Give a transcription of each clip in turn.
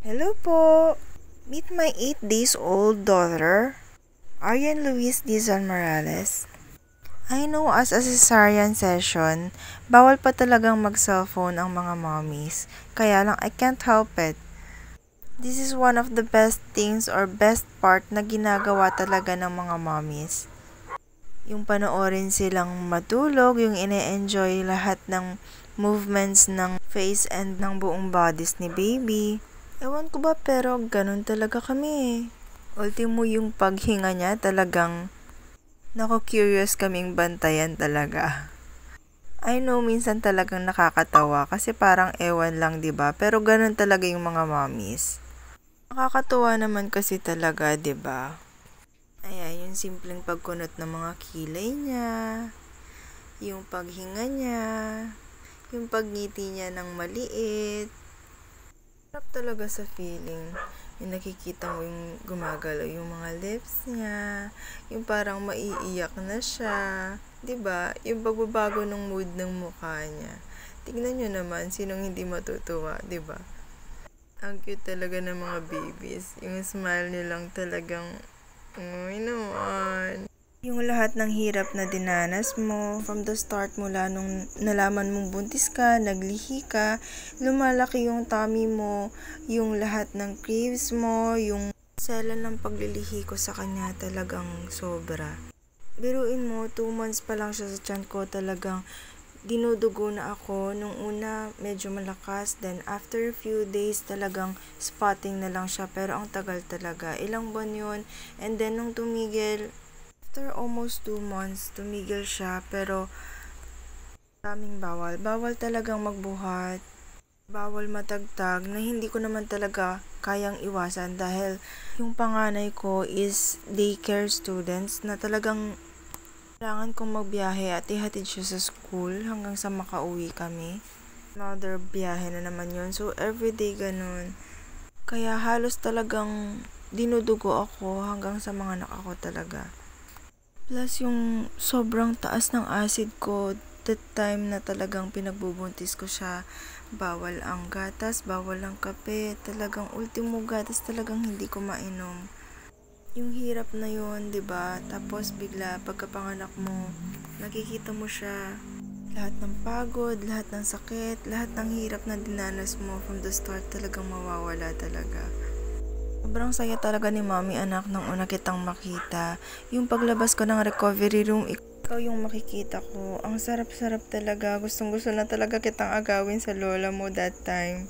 Hello po! Meet my 8 days old daughter, Arian Luis Dizon Morales. I know as a cesarean session, bawal pa talagang mag-cellphone ang mga mommies. Kaya lang I can't help it. This is one of the best things or best part na ginagawa talaga ng mga mommies. Yung panoorin silang matulog, yung ine-enjoy lahat ng movements ng face and ng buong bodies ni baby. Ewan ko ba pero ganun talaga kami eh. Ultimo yung paghinga niya talagang curious kaming bantayan talaga. I know minsan talagang nakakatawa kasi parang ewan lang 'di ba? Pero ganun talaga yung mga mommies. Nakakatuwa naman kasi talaga 'di ba? Ayan, yung simpleng pagkunot ng mga kilay niya, yung paghinga niya, yung pagngiti niya ng maliit. Sarap talaga sa feeling. Yung nakikita mo yung gumagalaw yung mga lips niya, yung parang maiiyak na siya. 'Di ba? Yung pagbabago ng mood ng mukha niya. Tignan nyo naman, sinong hindi matutuwa, 'di ba? Ang cute talaga ng mga babies. Yung smile nilang talagang, ay naman. Yung lahat ng hirap na dinanas mo, from the start mula nung nalaman mong buntis ka, naglihi ka, lumalaki yung tummy mo, yung lahat ng craves mo, yung sela ng paglilihi ko sa kanya talagang sobra. Biruin mo, 2 months pa lang siya sa tiyan ko, talagang dinudugo na ako. Nung una, medyo malakas. Then, after a few days, talagang spotting na lang siya. Pero ang tagal talaga. Ilang buwan yun. And then, nung tumigil, after almost 2 months, tumigil siya. Pero, daming bawal. Bawal talagang magbuhat. Bawal matagtag na hindi ko naman talaga kayang iwasan dahil yung panganay ko is daycare students na talagang kailangan kong magbiyahe at ihatid siya sa school hanggang sa makauwi kami. Another biyahe na naman yun. So, everyday ganun. Kaya halos talagang dinudugo ako hanggang sa mga anak ako talaga. Plus, yung sobrang taas ng acid ko, that time na talagang pinagbubuntis ko siya, bawal ang gatas, bawal ang kape, talagang ultimo gatas talagang hindi ko mainom. Yung hirap na yun, 'di ba? Tapos bigla pagkapanganak mo, nakikita mo siya, lahat ng pagod, lahat ng sakit, lahat ng hirap na dinanas mo from the start talagang mawawala talaga. Sobrang saya talaga ni Mommy anak nang una kitang makita. Yung paglabas ko ng recovery room, ikaw yung makikita ko. Ang sarap-sarap talaga. Gustong-gusto na talaga kitang agawin sa lola mo that time.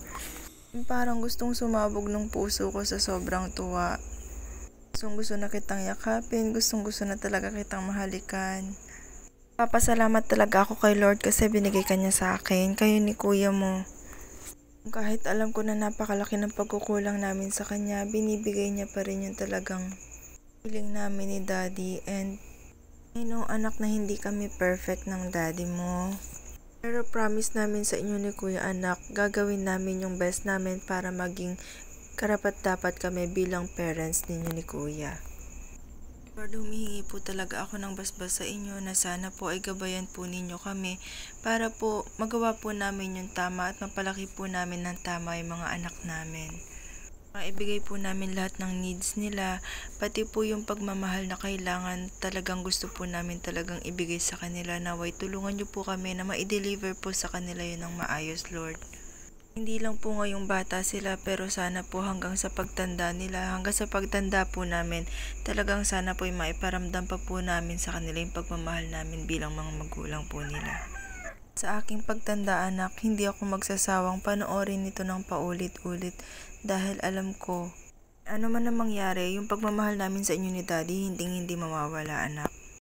Parang gustong sumabog ng puso ko sa sobrang tuwa. Gustong-gusto na kitang yakapin, gustong-gusto na talaga kitang mahalikan. Papasalamat talaga ako kay Lord kasi binigay ka niya sa akin, kayo ni kuya mo. Kahit alam ko na napakalaki ng pagkukulang namin sa kanya, binibigay niya pa rin yung talagang feeling namin ni daddy. And I know anak na hindi kami perfect ng daddy mo. Pero promise namin sa inyo ni kuya anak, gagawin namin yung best namin para maging karapat-dapat kami bilang parents ninyo ni kuya. Lord, humihingi po talaga ako ng basbas sa inyo na sana po ay gabayan po ninyo kami para po magawa po namin yung tama at mapalaki po namin ng tama yung mga anak namin. Maibigay po namin lahat ng needs nila, pati po yung pagmamahal na kailangan talagang gusto po namin talagang ibigay sa kanila. Naway tulungan niyo po kami na ma-deliver po sa kanila yun ng maayos, Lord. Hindi lang po ngayong bata sila pero sana po hanggang sa pagtanda nila, hanggang sa pagtanda po namin, talagang sana po ay maiparamdam pa po namin sa kanila yung pagmamahal namin bilang mga magulang po nila. Sa aking pagtanda anak, hindi ako magsasawang panoorin ito ng paulit-ulit dahil alam ko, ano man ang mangyari, yung pagmamahal namin sa inyo ni daddy, hindi mawawala anak.